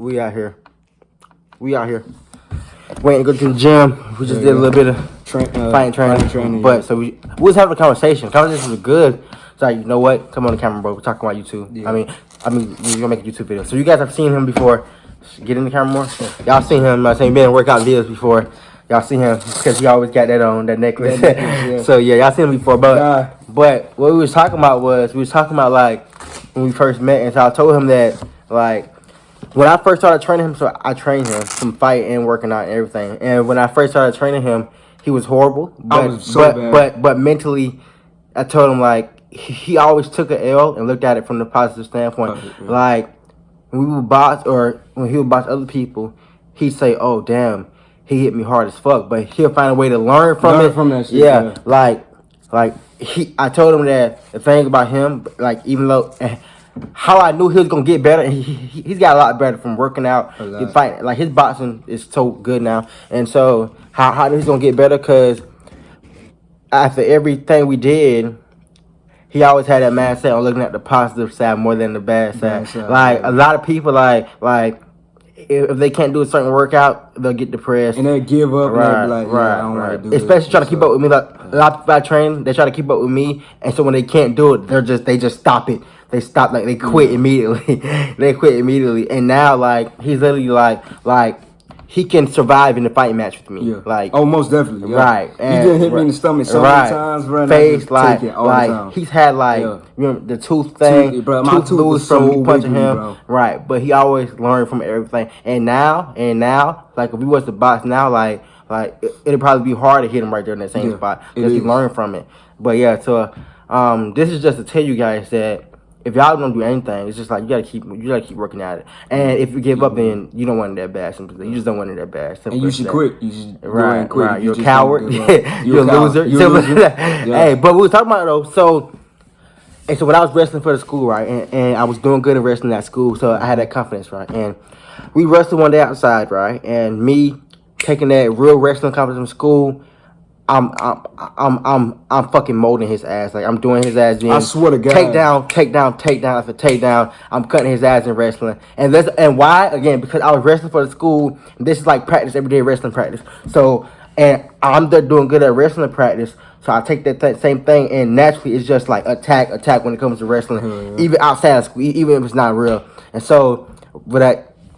We out here. Waiting to go to the gym. We just did a little bit of fighting training. But so we was having a conversation. Conversations were good. So like, you know what? Come on the camera, bro. We're talking about YouTube. Yeah. I mean, we're gonna make a YouTube video. So you guys have seen him before. Get in the camera more. Y'all seen him. I saying been in workout videos before. Y'all seen him because he always got that on, that necklace. Yeah. So yeah, y'all seen him before. But what we was talking about like when we first met, and so I told him that like when I first started training him, so I trained him from fighting and working out and everything. And when I first started training him, he was horrible. But mentally, I told him like he always took an L and looked at it from the positive standpoint. Like when we would box or when he would box other people, he'd say, "Oh damn, he hit me hard as fuck," but he'll find a way to learn from it. From that shit, yeah. Like I told him that the thing about him, like even though how I knew he was gonna get better, he's got a lot better from working out, fighting. Like his boxing is so good now, and so how I knew he's gonna get better because after everything we did, he always had that mindset on looking at the positive side more than the bad side. Like a lot of people, like if they can't do a certain workout, they'll get depressed and they'll give up. Right, and they'll be like, I don't want to do it. Especially trying to keep up with me. Like a lot of people I train, they try to keep up with me, and so when they can't do it, they just stop it. They stop, like they quit immediately. They quit immediately, and now like he's literally like he can survive in the fighting match with me. Yeah. Like most definitely. Yeah. Right. And he didn't hit me in the stomach so many times, bro. Face like he's had like you know, the tooth thing. My tooth was from so punching him. Bro. Right. But he always learned from everything. And now, like if we was to box now, like it'd probably be hard to hit him right there in that same spot because he learned from it. But yeah, so this is just to tell you guys that if y'all don't do anything, it's just like you gotta keep working at it. And if you give up, then you don't want it that bad. Simply, you just don't want it that bad. And you should quit. You should quit. Right. You're a coward. You're a loser. Hey, but we were talking about it though. So when I was wrestling for the school, right, and I was doing good in wrestling at school, so I had that confidence, right. And we wrestled one day outside, right, and me taking that real wrestling confidence from school. I'm fucking molding his ass. Like I'm doing his ass in. I swear to God. Takedown after takedown. I'm cutting his ass in wrestling. And why? Again, because I was wrestling for the school. This is like practice, everyday wrestling practice. So, and I'm doing good at wrestling practice. So I take that same thing, and naturally it's just like attack when it comes to wrestling, even outside of school, even if it's not real. And so,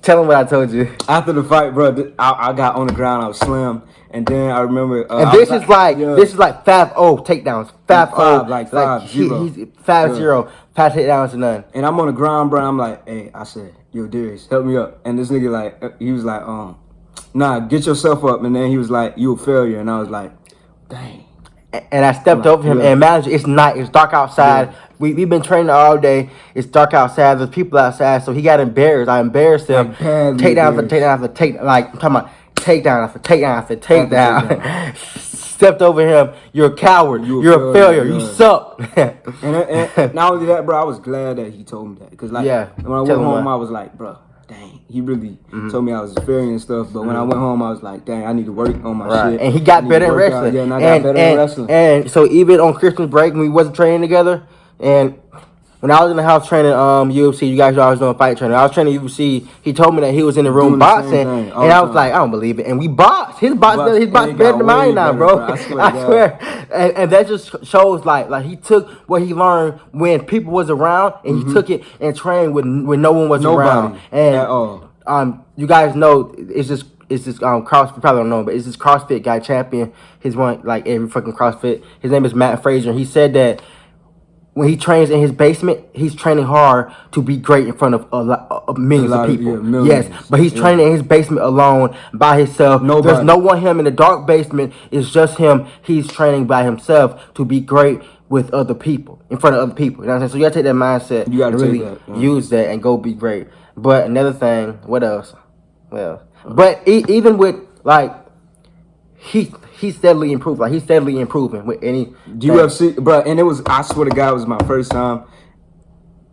tell him what I told you. After the fight, bro, I got on the ground. I was slim. And then I remember, and this is like 5-0 takedowns, 5-0, like 5-0, he's 5-0, 5 takedowns to none. And I'm on the ground, bro. I'm like, hey, I said, yo, Darius, help me up. And this nigga he was like, nah, get yourself up. And then he was like, you a failure. And I was like, dang. And I stepped over him, and manager, it's night, it's dark outside. Yeah. We've been training all day. It's dark outside. There's people outside, so he got embarrassed. I embarrassed him. Takedown after takedown. Like I'm talking about. Takedown after takedown. Stepped over him. You're a coward. You're a failure. You suck. and not only that, bro, I was glad that he told me that. Because when I went home, I was like, bro, dang, he really told me I was a failure and stuff. But when I went home, I was like, dang, I need to work on my shit. And he got better in wrestling. Yeah, and I got better in wrestling. And so even on Christmas break when we wasn't training together, and when I was in the house training UFC, you guys know I was doing fight training. I was training UFC. He told me that he was in the room boxing, and I was like, I don't believe it. And we boxed. His box better than mine now, bro. I swear. And that just shows like he took what he learned when people was around, and he took it and trained when no one was around. And you guys know it's this CrossFit, probably don't know, but it's this CrossFit guy champion. He's one like every fucking CrossFit. His name is Matt Frazier. He said that when he trains in his basement, he's training hard to be great in front of millions of people. Yes, but he's training in his basement alone, by himself. There's no one him in the dark basement. It's just him. He's training by himself to be great with other people, in front of other people. You know what I'm saying? So you gotta take that mindset. You gotta really use that and go be great. But another thing, what else? Well, but even with like He's steadily improved. Like he's steadily improving with any UFC, bro. And it was, I swear to God, it was my first time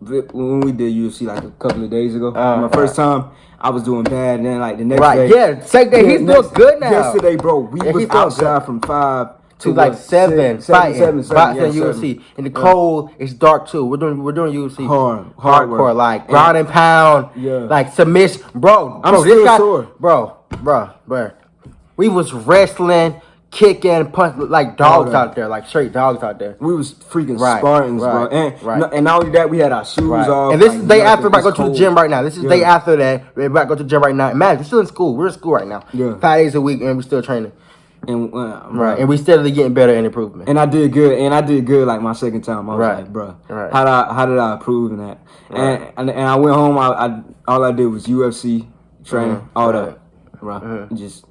when we did UFC like a couple of days ago. My first time, I was doing bad, and then like the next day, second day he's doing good now. Yesterday, bro, we was outside from 5 to like 7 fighting UFC. In the cold, it's dark too. We're doing UFC hardcore, work. Like ground and pound, like submission, bro. I'm still sore, bro. We was wrestling, kicking, punching like dogs out there, like straight dogs out there. We was freaking Spartans, bro. And not only that, we had our shoes off. And this is the day after we're about to go to the gym right now. This is the day after that. We're about to go to the gym right now. Imagine, we're still in school. We're in school right now. 5 days a week, and we're still training. And and we steadily getting better and improvement. And I did good. Like my second time, I was like, bro, how did I improve in that? And I went home. All I did was UFC training, all that, bro. Just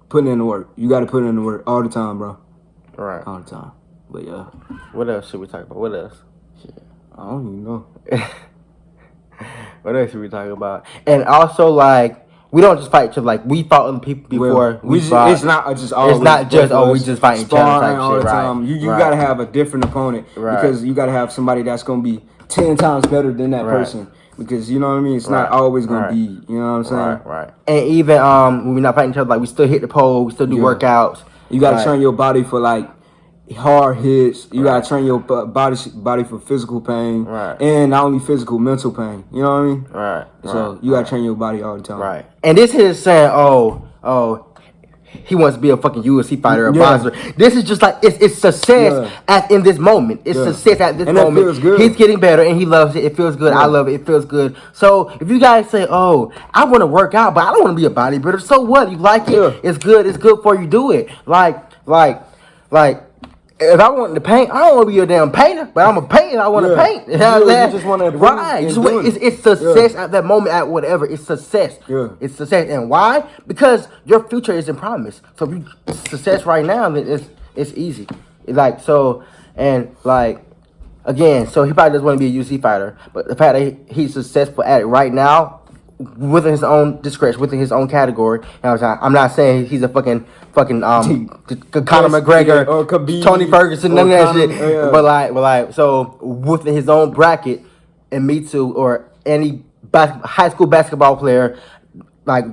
putting in the work. You got to put in the work all the time, bro. Right, all the time. But yeah, what else should we talk about? What else? Shit, I don't even know. What else should we talk about? And also, like, we don't just fight each other. Like, we fought other people before. It's not just always. It's not just we just fight each other type all shit, the time. You gotta have a different opponent because you gotta have somebody that's gonna be 10 times better than that person. Because you know what I mean. It's not always gonna be. You know what I'm saying? Right. And even when we're not fighting each other, like we still hit the pole. We still do workouts. You gotta train your body for like hard hits. You gotta train your body for physical pain, and not only physical, mental pain. You know what I mean? Right. So you gotta train your body all the time. Right. And this is saying, oh, he wants to be a fucking UFC fighter, a boxer. This is just like it's success in this moment. It's success at this moment. It feels good. He's getting better and he loves it. It feels good. I love it. It feels good. So if you guys say, oh, I want to work out, but I don't want to be a bodybuilder. So what? You like it? It's good. It's good for you. Do it. Like. If I want to paint, I don't want to be a damn painter, but I'm a painter. I want to paint. You know what I'm just want to It's success at that moment, at whatever. It's success. It's success. And why? Because your future isn't promised. So if you success right now, then it's easy. It's like so, and like again, so he probably doesn't want to be a UFC fighter, but the fact that he's successful at it right now, within his own discretion, within his own category. You know what I'm not saying he's a fucking Conor McGregor or Khabib, Tony Ferguson, none of that shit. But like, so within his own bracket, and me too, or any high school basketball player, like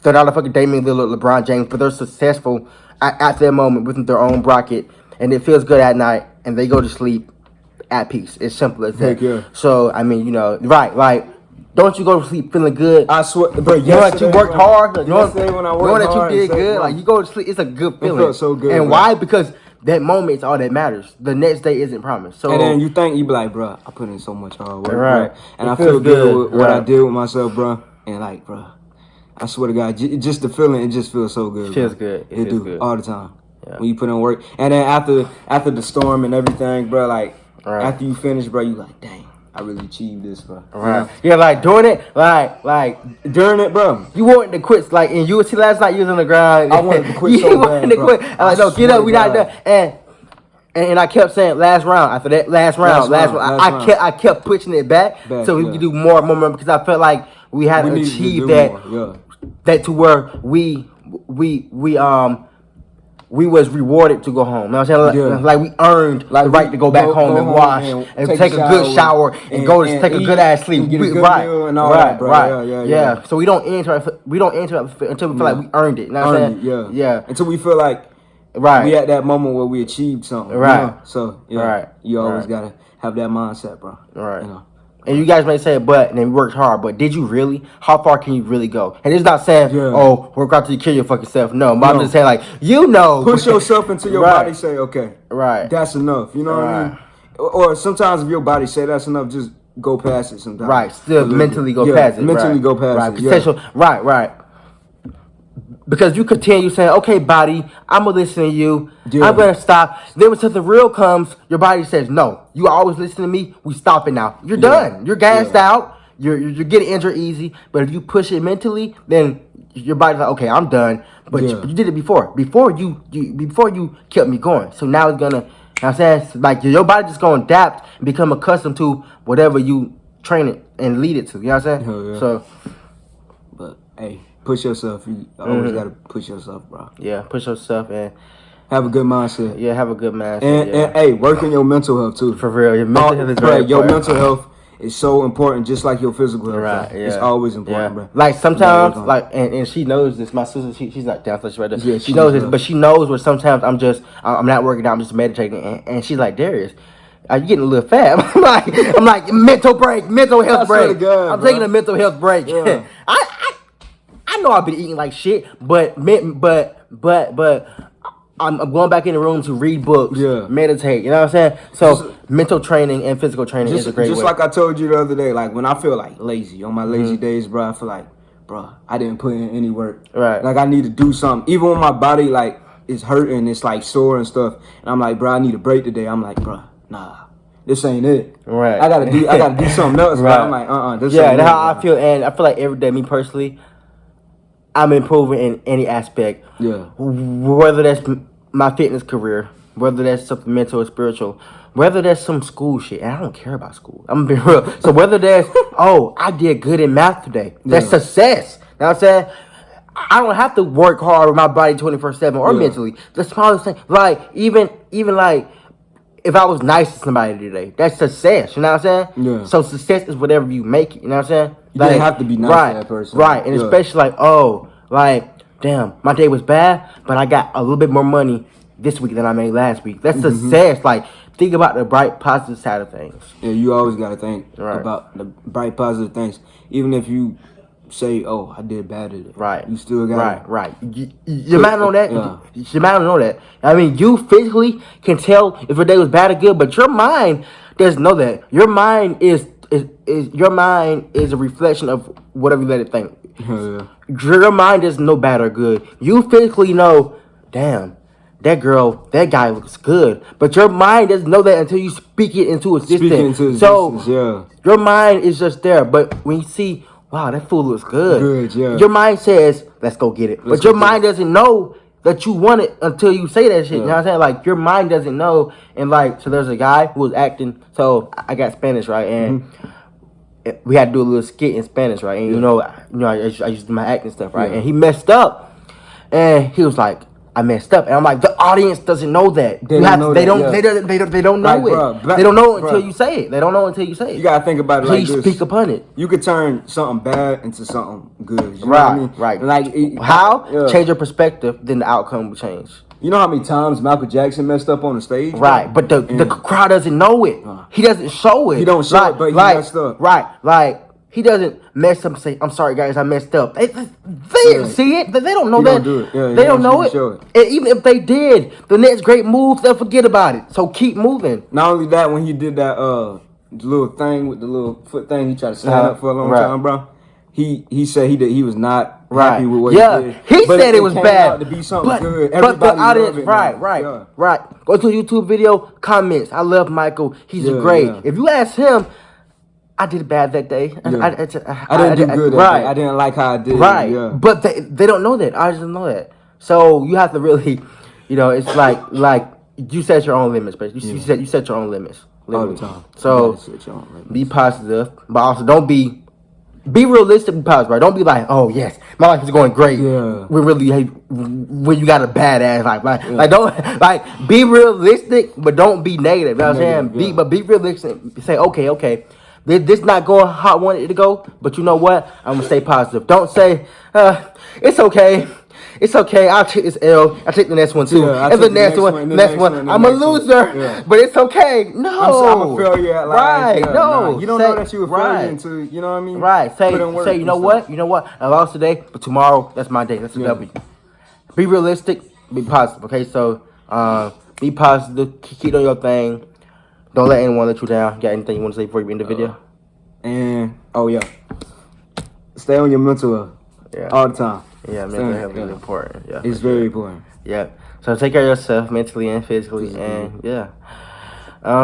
they're not a fucking Damian Lillard, LeBron James, but they're successful at their moment within their own bracket, and it feels good at night, and they go to sleep at peace. It's simple as that. So I mean, like. Don't you go to sleep feeling good? I swear, bro. You know that you worked hard. Yesterday when I worked hard, that you did good. Like you go to sleep, it's a good feeling. It felt so good. And why? Because that moment is all that matters. The next day isn't promised. So and then you be like, bro, I put in so much hard work, right? Bro. And I feel good with what I did with myself, bro. And like, bro, I swear to God, just the feeling, it just feels so good. It feels good. It do good. All the time. Yeah. When you put in work, and then after the storm and everything, bro, like after you finish, bro, you like, dang. I really achieved this, bro. Right. Yeah, like doing it, like during it, bro. You wanted to quit, like in UFC last night. You was on the ground. I wanted to quit so bad, to quit. I was like, no, get up. We not done. And I kept saying last round. After that, last round. I kept pushing it back so we could do more because I felt like we had to achieve that. That to where we was rewarded to go home. You know what I'm saying? Like we earned the right to go back home and wash and take a good shower and go to take a good ass sleep. Right. So we don't enter until we feel like we earned it. You know what I'm saying? Yeah. Until we feel like we at that moment where we achieved something. Right. You know? So you always gotta have that mindset, bro. Right. You know. And you guys may say, and then we worked hard, but did you really? How far can you really go? And it's not saying, work out till you kill your fucking self. No, but I'm just saying, like, push yourself until your body say, okay, that's enough. You know what I mean? Or sometimes if your body say that's enough, just go past it sometimes. Right, still mentally go past it. Mentally go past it. Right. Because you continue saying, okay, body, I'm going to listen to you. I'm going to stop. Then when something real comes, your body says, no, you always listen to me. We stopping now. You're done. You're gassed out. You're getting injured easy. But if you push it mentally, then your body's like, okay, I'm done. But you did it before. Before you kept me going. So now it's going to, I'm saying, like your body just going to adapt and become accustomed to whatever you train it and lead it to. You know what I'm saying? So, but hey. Push yourself. You always gotta push yourself, bro. Yeah, push yourself and have a good mindset. Yeah, have a good mindset. And hey, work on your mental health too. For real, your mental health is very important. Your mental health is so important, just like your physical health. Right, yeah. It's always important, bro. Like sometimes, like, and she knows this. My sister, she's not down, so she's right there. Yeah, she knows this, but she knows where sometimes I'm not working out, I'm just meditating, and she's like, Darius, are you getting a little fat? I'm like, mental break, mental health break. I'm taking a mental health break. Yeah. I know I've been eating like shit, but I'm going back in the room to read books, meditate. You know what I'm saying? So mental training and physical training is a great way. Just like I told you the other day, like when I feel like lazy on my lazy days, bro, I feel like, bro, I didn't put in any work. Right. Like I need to do something, even when my body like is hurting, it's like sore and stuff, and I'm like, bro, I need a break today. I'm like, bro, nah. This ain't it. Right. I gotta do something else. Right. I'm like, this ain't it. That's how I feel, and I feel like every day, me personally, I'm improving in any aspect. Yeah. Whether that's my fitness career, whether that's something mental or spiritual, whether that's some school shit, and I don't care about school. I'm gonna be real. So whether that's, I did good in math today, that's success. You know what I'm saying? I don't have to work hard with my body 24/7 or mentally. The smallest thing, like even like, if I was nice to somebody today, that's success. You know what I'm saying? Yeah. So success is whatever you make it. You know what I'm saying? You don't have to be nice to that person. Right. And especially damn, my day was bad, but I got a little bit more money this week than I made last week. That's success. Like, think about the bright, positive side of things. Yeah, you always got to think about the bright, positive things. Even if you say, I did bad today. Right. You still got Right. You might know that. Yeah. You might know that. I mean, you physically can tell if your day was bad or good, but your mind doesn't know that. Your mind is a reflection of whatever you let it think. Yeah. Your mind doesn't know bad or good. You physically know, damn, that guy looks good. But your mind doesn't know that until you speak it into existence. Your mind is just there. But when you see, wow, that food looks good. Your mind says, let's go get it. But your mind doesn't know that you want it until you say that shit. You know what I'm saying? Like, your mind doesn't know. And like, so there's a guy who was acting. So I got Spanish, right? And we had to do a little skit in Spanish, right? And I used to do my acting stuff, right? And he messed up. And he was like, I messed up. And I'm like, the audience doesn't know that. They don't know it. They don't know until you say it. They don't know until you say it. You gotta think about it like this. Please speak upon it. You could turn something bad into something good. You know what I mean? Right. Like, how? Change your perspective, then the outcome will change. You know how many times Michael Jackson messed up on the stage? Right, but the crowd doesn't know it. He doesn't show it. He don't show it, but he messed up. Right, like, he doesn't mess up and say, I'm sorry, guys, I messed up. They didn't see it. They don't know that. They don't know it. And even if they did, the next great move, they'll forget about it. So keep moving. Not only that, when he did that little thing with the little foot thing, he tried to stand up for a long time, bro. He said he was not happy with what he did. He said it was bad. To be something good. But the audience, right. Go to a YouTube video, comments. I love Michael. He's great. If you ask him, I did bad that day. I didn't do good that day. I didn't like how I did. Right. Yeah. But they don't know that. I just don't know that. So you have to really, it's like you set your own limits, but you set your own limits. All the time. So be positive, but also don't be realistic and positive, right? Don't be like, oh yes, my life is going great. Yeah. When you got a badass life, don't be realistic, but don't be negative. You know what I'm saying? Yeah. Be realistic. Say, okay, this not going how I want it to go, but you know what? I'm gonna stay positive. Don't say, it's okay. It's okay. I'll take this L. I'll take the next one too. Yeah, and the next one. I'm a loser, but it's okay. No, I'm a failure at life. Right? Yeah, no, you don't know that you a failure until you know what I mean. Right. Say you know what? You know what? I lost today, but tomorrow that's my day. That's a W. Be realistic. Be positive. Okay, so be positive. Keep doing your thing. Don't let anyone let you down. Got anything you want to say before you end the video? And stay on your mental health all the time. Yeah, mental health is important. Yeah, it's very important. Yeah. So take care of yourself mentally and physically, and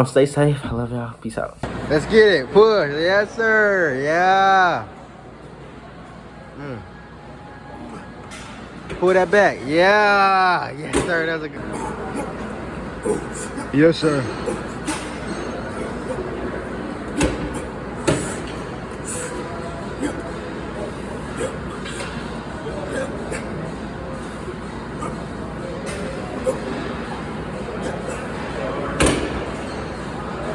stay safe. I love y'all. Peace out. Let's get it. Push. Yes, sir. Yeah. Pull that back. Yeah. Yes, sir. That's a good. Yes, sir.